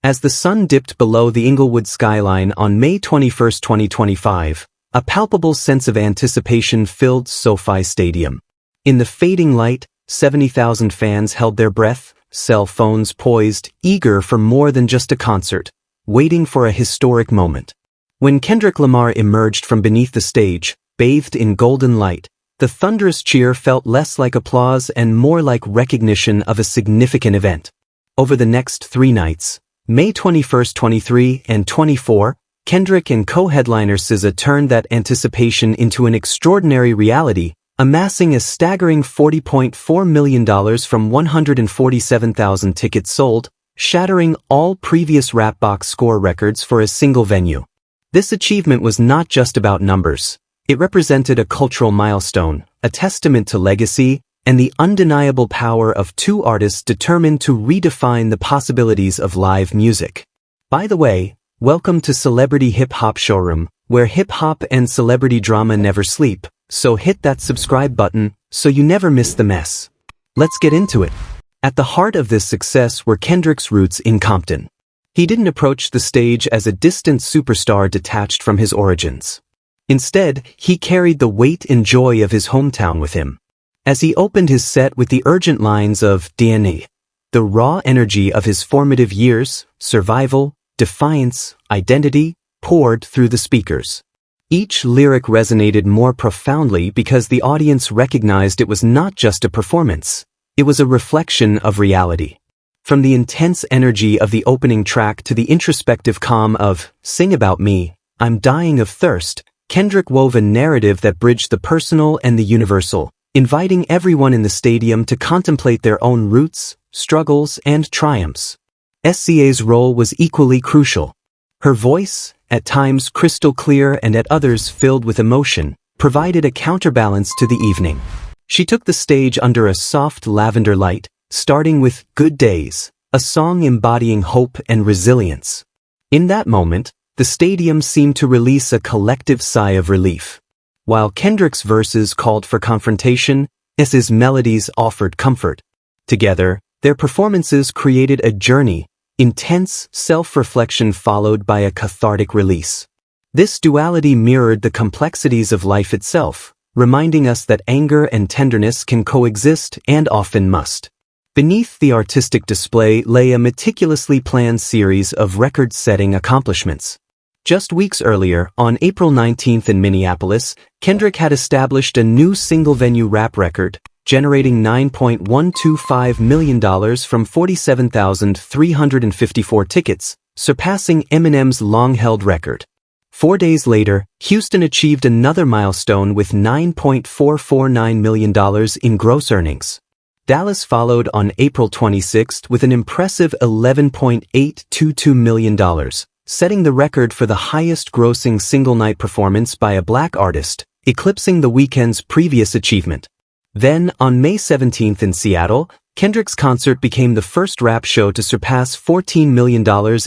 As the sun dipped below the Inglewood skyline on May 21, 2025, a palpable sense of anticipation filled SoFi Stadium. In the fading light, 70,000 fans held their breath, cell phones poised, eager for more than just a concert, waiting for a historic moment. When Kendrick Lamar emerged from beneath the stage, bathed in golden light, the thunderous cheer felt less like applause and more like recognition of a significant event. Over the next 3 nights, May 21, 23, and 24, Kendrick and co-headliner SZA turned that anticipation into an extraordinary reality, amassing a staggering $40.4 million from 147,000 tickets sold, shattering all previous rap box score records for a single venue. This achievement was not just about numbers. It represented a cultural milestone, a testament to legacy, and the undeniable power of 2 artists determined to redefine the possibilities of live music. By the way, welcome to Celebrity Hip Hop Showroom, where hip hop and celebrity drama never sleep, so hit that subscribe button so you never miss the mess. Let's get into it. At the heart of this success were Kendrick's roots in Compton. He didn't approach the stage as a distant superstar detached from his origins. Instead, he carried the weight and joy of his hometown with him. As he opened his set with the urgent lines of DNA, the raw energy of his formative years, survival, defiance, identity, poured through the speakers. Each lyric resonated more profoundly because the audience recognized it was not just a performance. It was a reflection of reality. From the intense energy of the opening track to the introspective calm of "Sing About Me, I'm Dying of Thirst," Kendrick wove a narrative that bridged the personal and the universal, inviting everyone in the stadium to contemplate their own roots, struggles, and triumphs. SZA's role was equally crucial. Her voice, at times crystal clear and at others filled with emotion, provided a counterbalance to the evening. She took the stage under a soft lavender light, starting with "Good Days," a song embodying hope and resilience. In that moment, the stadium seemed to release a collective sigh of relief. While Kendrick's verses called for confrontation, SZA's melodies offered comfort. Together, their performances created a journey, intense self-reflection followed by a cathartic release. This duality mirrored the complexities of life itself, reminding us that anger and tenderness can coexist and often must. Beneath the artistic display lay a meticulously planned series of record-setting accomplishments. Just weeks earlier, on April 19 in Minneapolis, Kendrick had established a new single-venue rap record, generating $9.125 million from 47,354 tickets, surpassing Eminem's long-held record. 4 days later, Houston achieved another milestone with $9.449 million in gross earnings. Dallas followed on April 26 with an impressive $11.822 million, setting the record for the highest-grossing single-night performance by a black artist, eclipsing the Weeknd's previous achievement. Then, on May 17 in Seattle, Kendrick's concert became the first rap show to surpass $14 million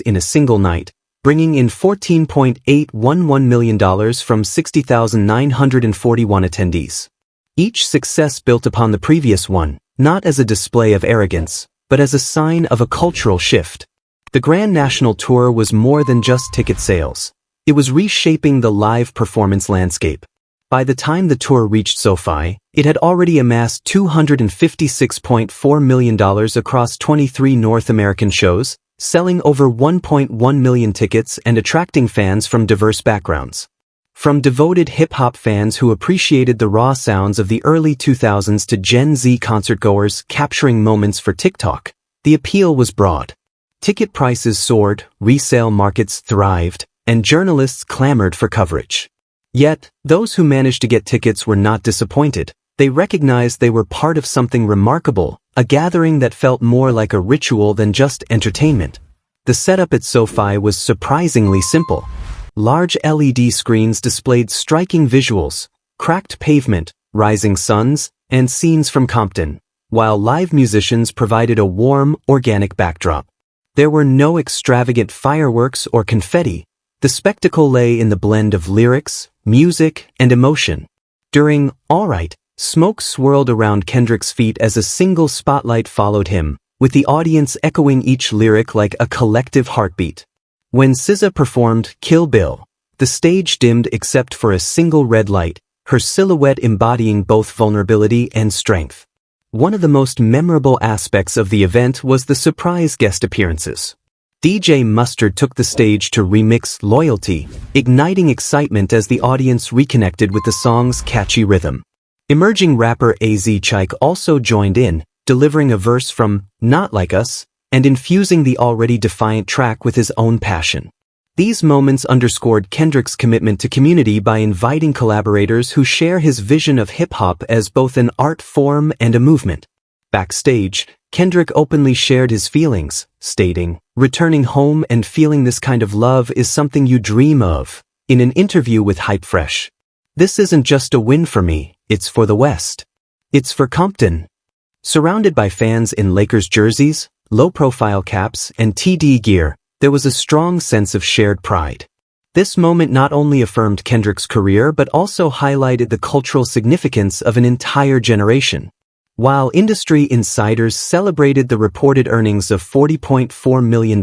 in a single night, bringing in $14.811 million from 60,941 attendees. Each success built upon the previous one, not as a display of arrogance, but as a sign of a cultural shift. The Grand National Tour was more than just ticket sales. It was reshaping the live performance landscape. By the time the tour reached SoFi, it had already amassed $256.4 million across 23 North American shows, selling over 1.1 million tickets and attracting fans from diverse backgrounds. From devoted hip-hop fans who appreciated the raw sounds of the early 2000s to Gen Z concertgoers capturing moments for TikTok, the appeal was broad. Ticket prices soared, resale markets thrived, and journalists clamored for coverage. Yet, those who managed to get tickets were not disappointed. They recognized they were part of something remarkable, a gathering that felt more like a ritual than just entertainment. The setup at SoFi was surprisingly simple. Large LED screens displayed striking visuals, cracked pavement, rising suns, and scenes from Compton, while live musicians provided a warm, organic backdrop. There were no extravagant fireworks or confetti. The spectacle lay in the blend of lyrics, music, and emotion. During "All Right," smoke swirled around Kendrick's feet as a single spotlight followed him, with the audience echoing each lyric like a collective heartbeat. When SZA performed Kill Bill, the stage dimmed except for a single red light, her silhouette embodying both vulnerability and strength. One of the most memorable aspects of the event was the surprise guest appearances. DJ Mustard took the stage to remix Loyalty, igniting excitement as the audience reconnected with the song's catchy rhythm. Emerging rapper AZ Chike also joined in, delivering a verse from Not Like Us, and infusing the already defiant track with his own passion. These moments underscored Kendrick's commitment to community by inviting collaborators who share his vision of hip-hop as both an art form and a movement. Backstage, Kendrick openly shared his feelings, stating, "Returning home and feeling this kind of love is something you dream of," in an interview with Hype Fresh. "This isn't just a win for me, it's for the West. It's for Compton." Surrounded by fans in Lakers jerseys, low-profile caps, and TD gear, there was a strong sense of shared pride. This moment not only affirmed Kendrick's career but also highlighted the cultural significance of an entire generation. While industry insiders celebrated the reported earnings of $40.4 million,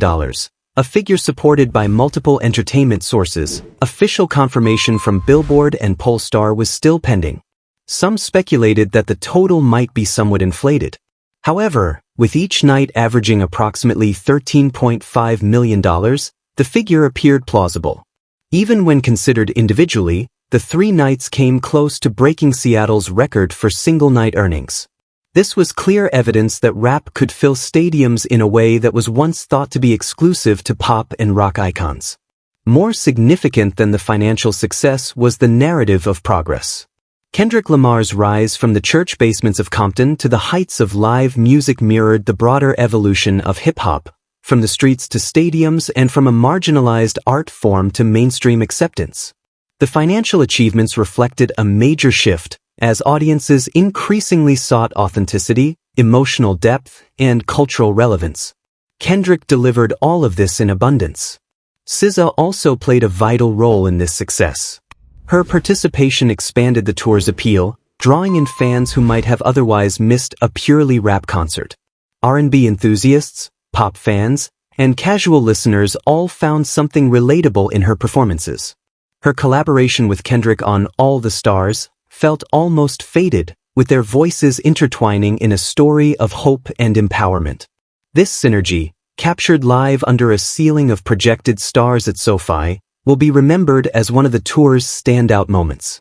a figure supported by multiple entertainment sources, official confirmation from Billboard and Pollstar was still pending. Some speculated that the total might be somewhat inflated. However, with each night averaging approximately $13.5 million, the figure appeared plausible. Even when considered individually, the 3 nights came close to breaking Seattle's record for single-night earnings. This was clear evidence that rap could fill stadiums in a way that was once thought to be exclusive to pop and rock icons. More significant than the financial success was the narrative of progress. Kendrick Lamar's rise from the church basements of Compton to the heights of live music mirrored the broader evolution of hip-hop, from the streets to stadiums and from a marginalized art form to mainstream acceptance. The financial achievements reflected a major shift, as audiences increasingly sought authenticity, emotional depth, and cultural relevance. Kendrick delivered all of this in abundance. SZA also played a vital role in this success. Her participation expanded the tour's appeal, drawing in fans who might have otherwise missed a purely rap concert. R&B enthusiasts, pop fans, and casual listeners all found something relatable in her performances. Her collaboration with Kendrick on All the Stars felt almost fated, with their voices intertwining in a story of hope and empowerment. This synergy, captured live under a ceiling of projected stars at SoFi, will be remembered as one of the tour's standout moments.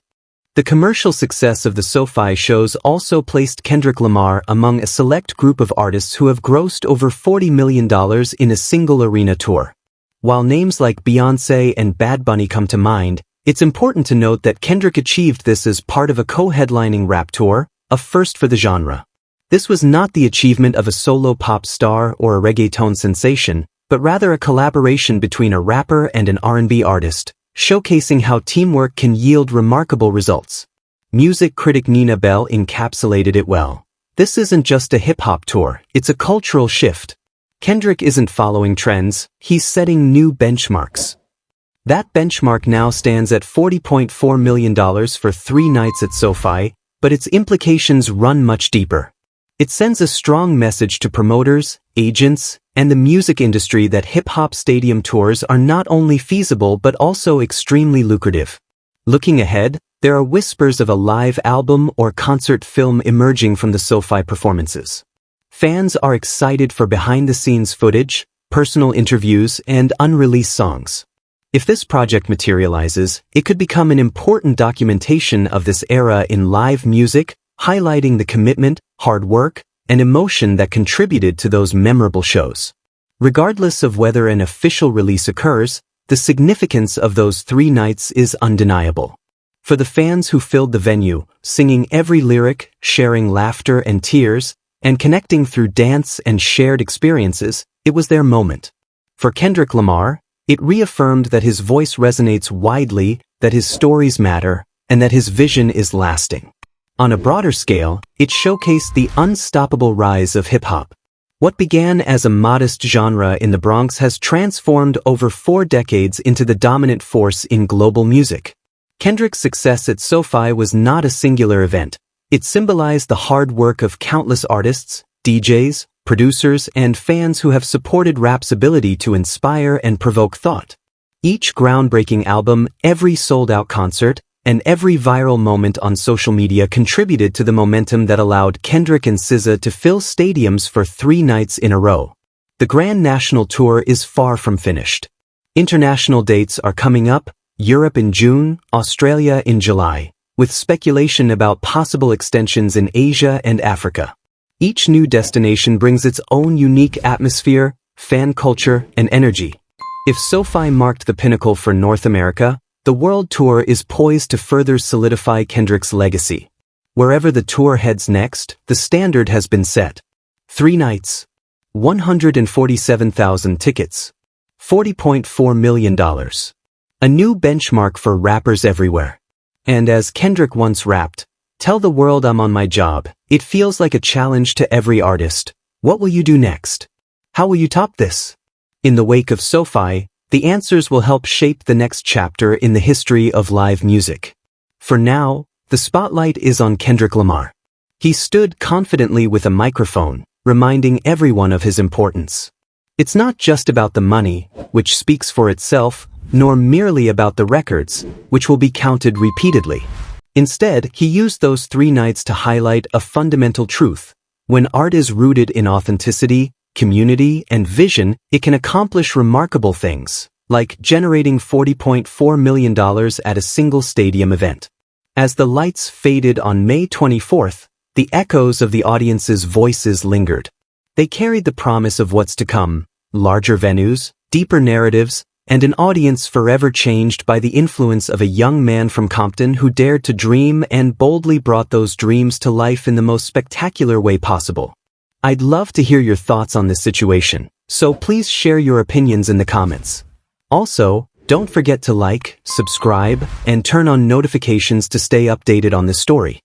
The commercial success of the SoFi shows also placed Kendrick Lamar among a select group of artists who have grossed over $40 million in a single arena tour. While names like Beyoncé and Bad Bunny come to mind, it's important to note that Kendrick achieved this as part of a co-headlining rap tour, a first for the genre. This was not the achievement of a solo pop star or a reggaeton sensation, but rather a collaboration between a rapper and an R&B artist, showcasing how teamwork can yield remarkable results. Music critic Nina Bell encapsulated it well. "This isn't just a hip-hop tour, it's a cultural shift. Kendrick isn't following trends, he's setting new benchmarks." That benchmark now stands at $40.4 million for 3 nights at SoFi, but its implications run much deeper. It sends a strong message to promoters, agents, and the music industry that hip-hop stadium tours are not only feasible but also extremely lucrative. Looking ahead, there are whispers of a live album or concert film emerging from the SoFi performances. Fans are excited for behind-the-scenes footage, personal interviews, and unreleased songs. If this project materializes, it could become an important documentation of this era in live music, highlighting the commitment, hard work, and emotion that contributed to those memorable shows. Regardless of whether an official release occurs, the significance of those 3 nights is undeniable. For the fans who filled the venue, singing every lyric, sharing laughter and tears, and connecting through dance and shared experiences, it was their moment. For Kendrick Lamar, it reaffirmed that his voice resonates widely, that his stories matter, and that his vision is lasting. On a broader scale, it showcased the unstoppable rise of hip-hop. What began as a modest genre in the Bronx has transformed over 4 decades into the dominant force in global music. Kendrick's success at SoFi was not a singular event. It symbolized the hard work of countless artists, DJs, producers, and fans who have supported rap's ability to inspire and provoke thought. Each groundbreaking album, every sold-out concert, and every viral moment on social media contributed to the momentum that allowed Kendrick and SZA to fill stadiums for 3 nights in a row. The grand national tour is far from finished. International dates are coming up, Europe in June, Australia in July, with speculation about possible extensions in Asia and Africa. Each new destination brings its own unique atmosphere, fan culture, and energy. If SoFi marked the pinnacle for North America, the world tour is poised to further solidify Kendrick's legacy. Wherever the tour heads next, the standard has been set. 3 nights. 147,000 tickets. $40.4 million. A new benchmark for rappers everywhere. And as Kendrick once rapped, "Tell the world I'm on my job. It feels like a challenge to every artist. What will you do next? How will you top this?" In the wake of SoFi, the answers will help shape the next chapter in the history of live music. For now, the spotlight is on Kendrick Lamar. He stood confidently with a microphone, reminding everyone of his importance. It's not just about the money, which speaks for itself, nor merely about the records, which will be counted repeatedly. Instead, he used those 3 nights to highlight a fundamental truth. When art is rooted in authenticity, community, and vision, it can accomplish remarkable things, like generating $40.4 million at a single stadium event. As the lights faded on May 24th, the echoes of the audience's voices lingered. They carried the promise of what's to come, larger venues, deeper narratives, and an audience forever changed by the influence of a young man from Compton who dared to dream and boldly brought those dreams to life in the most spectacular way possible. I'd love to hear your thoughts on this situation, so please share your opinions in the comments. Also, don't forget to like, subscribe, and turn on notifications to stay updated on this story.